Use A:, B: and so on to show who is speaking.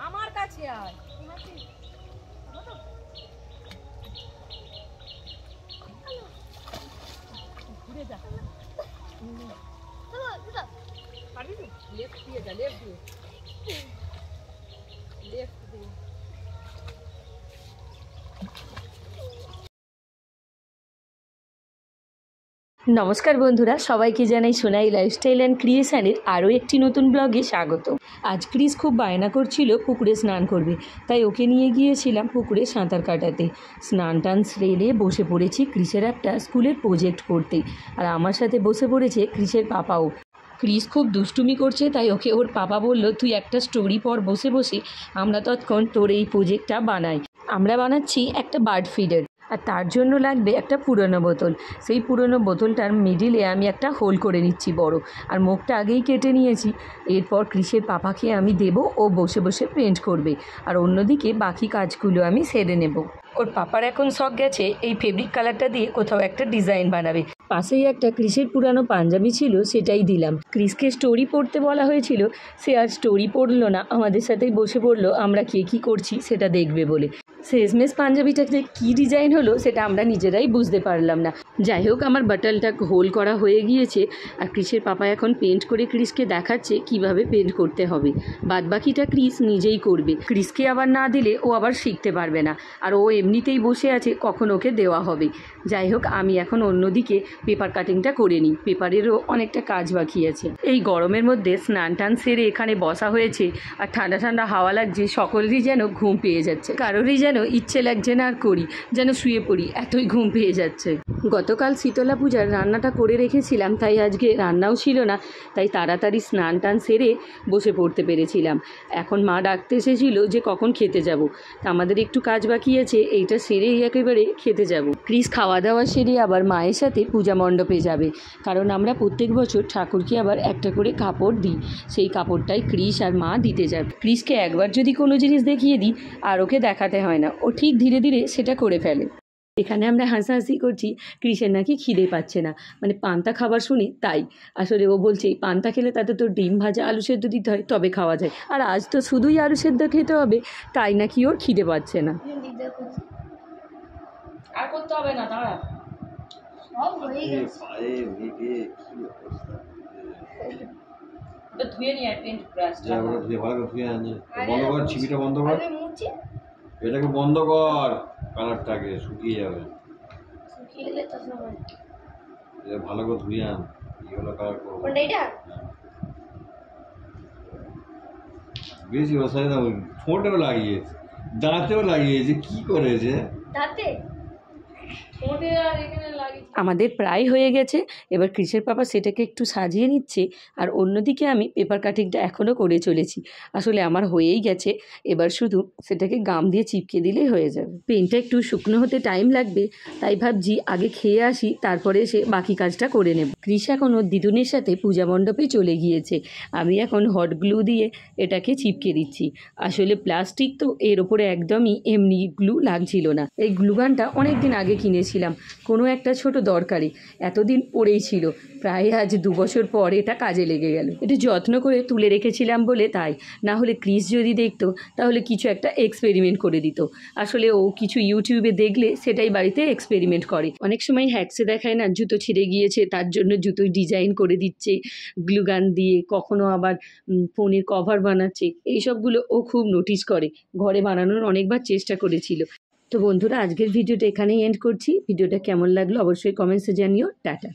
A: আমার কাছে আয়, ঘুরে যা, পারবি তো? লেফট দিয়ে যা, লেফট দিয়ে, লেফট দিয়ে।
B: নমস্কার বন্ধুরা, সবাইকে জানাই সোনাই লাইফস্টাইল অ্যান্ড ক্রিয়েশনের আরও একটি নতুন ব্লগে স্বাগত। আজ ক্রিস খুব বায়না করছিল পুকুরে স্নান করবে, তাই ওকে নিয়ে গিয়েছিলাম পুকুরে সাঁতার কাটাতে। স্নান টান সেরে বসে পড়েছি ক্রিসের একটা স্কুলের প্রজেক্ট করতে, আর আমার সাথে বসে পড়েছে ক্রিসের পাপাও। ক্রিস খুব দুষ্টুমি করছে, তাই ওকে ওর পাপা বলল, তুই একটা স্টোরি পড় বসে বসে, আমরা তৎক্ষণ তোর এই প্রজেক্টটা বানাই। আমরা বানাচ্ছি একটা বার্ড ফিডার, আর তার জন্য লাগবে একটা পুরনো বোতল। সেই পুরনো বোতলটার মিডিলে আমি একটা হোল করে নিচ্ছি বড়, আর মুখটা আগেই কেটে নিয়েছি। এরপর ক্রিসের পাপাকে আমি দেব, ও বসে বসে পেন্ট করবে, আর অন্যদিকে বাকি কাজগুলো আমি সেরে নেব। ওর পাপার এখন শখ গেছে এই ফেব্রিক কালারটা দিয়ে কোথাও একটা ডিজাইন বানাবে। পাশেই একটা ক্রিসের পুরানো পাঞ্জাবি ছিল, সেটাই দিলাম। ক্রিসকে স্টোরি পড়তে বলা হয়েছিল, সে আর স্টোরি পড়লো না, আমাদের সাথেই বসে পড়লো আমরা কে কী করছি সেটা দেখবে বলে। শেষমেশ পাঞ্জাবিটাতে কী ডিজাইন হলো সেটা আমরা নিজেরাই বুঝতে পারলাম না। যাই হোক, আমার বাটলটা হোল করা হয়ে গিয়েছে, আর ক্রিসের পাপা এখন পেন্ট করে ক্রিসকে দেখাচ্ছে কিভাবে পেন্ট করতে হবে। বাদবাকিটা ক্রিস নিজেই করবে। ক্রিসকে আবার না দিলে ও আবার শিখতে পারবে না, আর ও এমনিতেই বসে আছে কখন ওকে দেওয়া হবে। যাই হোক, আমি এখন অন্যদিকে পেপার কাটিংটা করে নিই, পেপারেরও অনেকটা কাজ বাকি আছে। এই গরমের মধ্যে স্নান টান সেরে এখানে বসা হয়েছে, আর ঠান্ডা ঠান্ডা হাওয়া লাগছে, সকলেরই যেন ঘুম পেয়ে যাচ্ছে, কারোরই যেন ইচ্ছে লাগছে না আর করি, যেন শুয়ে পড়ি, এতই ঘুম পেয়ে যাচ্ছে। গতকাল শীতলা পূজার রান্নাটা করে রেখেছিলাম, তাই আজকে রান্নাও ছিল না, তাই তাড়াতাড়ি স্নান টান সেরে বসে পড়তে পেরেছিলাম। এখন মা ডাকতে এসেছিল যে কখন খেতে যাব, তা আমাদের একটু কাজ বাকি আছে, এইটা সেরেই একেবারে খেতে যাব। ক্রিস খাওয়া দাওয়া সেরে আবার মায়ের সাথে পূজা মণ্ডপে যাবে, কারণ আমরা প্রত্যেক বছর ঠাকুরকে আবার একটা করে কাপড় দিই, সেই কাপড়টাই ক্রিস আর মা দিতে যাবে। ক্রিসকে একবার যদি কোনো জিনিস দেখিয়ে দিই আর ওকে দেখাতে হয় না, ও ঠিক ধীরে ধীরে সেটা করে ফেলে। এখানে আমরা হাসাহাসি করছি, ক্রিসের নাকি খিদে পাচ্ছে না, মানে পান্তা খাবার শুনে তাই। আসলে ও বলছে এই পান্তা খেলে তাতে তো ডিম ভাজা আলু সেদ্ধ দিতে হয়, তবে খাওয়া যায়, আর আজ তো শুধুই আলু সেদ্ধ খেতে হবে, তাই নাকি ওর খিদে পাচ্ছে না।
A: আর করতে হবে না, দাঁড়া। ধুয়ে নিয়ে আয় পেন্ট ব্রাশটা,
C: ধুয়ে ভালো করে ধুয়ে আনে। বন্ধ কর, ছিপিটা বন্ধ কর, এটাকে বন্ধ কর, কালারটাকে শুকিয়ে যাবে। এটা ভালো করে ধুয়ে আন, এগুলো কালার করবো। বেশি বসায় না, ঠোঁটেও লাগিয়েছে, দাঁতেও লাগিয়েছে, কি করেছে দাঁতে?
B: আমাদের প্রায় হয়ে গেছে, এবার ক্রিসের পাপা সেটাকে একটু সাজিয়ে নিচ্ছে, আর অন্যদিকে আমি পেপার কাটিংটা এখনও করে চলেছি। আসলে আমার হয়েই গেছে, এবার শুধু সেটাকে গাম দিয়ে চিপকে দিলেই হয়ে যাবে। পেনটা একটু শুকনো হতে টাইম লাগবে, তাই ভাবছি আগে খেয়ে আসি, তারপরে সে বাকি কাজটা করে নেব। ক্রিস এখন ওর দিদুনের সাথে পূজা মণ্ডপে চলে গিয়েছে, আমি এখন হট গ্লু দিয়ে এটাকে চিপকে দিচ্ছি। আসলে প্লাস্টিক তো, এর ওপরে একদমই এমনি গ্লু লাগছিল না। এই গ্লুগানটা অনেক দিন আগে কিনেছিলাম কোনো একটা ছোট দরকারে, এতদিন পড়েই ছিল, প্রায় আজ 2 বছর পর এটা কাজে লেগে গেল। একটু যত্ন করে তুলে রেখেছিলাম বলে তাই, না হলে ক্রিস যদি দেখতো তাহলে কিছু একটা এক্সপেরিমেন্ট করে দিত। আসলে ও কিছু ইউটিউবে দেখলে সেটাই বাড়িতে এক্সপেরিমেন্ট করে। অনেক সময় হ্যাকসে দেখায় না, জুতো ছিঁড়ে গিয়েছে তার জন্য জুতোয় ডিজাইন করে দিচ্ছে গ্লুগান দিয়ে, কখনো আবার ফোনের কভার বানাচ্ছে, এইসবগুলো ও খুব নোটিস করে, ঘরে বানানোর অনেকবার চেষ্টা করেছিল। তো বন্ধুরা, আজকের ভিডিওটা এখানেই এন্ড করছি। ভিডিওটা কেমন লাগলো অবশ্যই কমেন্টসে জানিও। টাটা।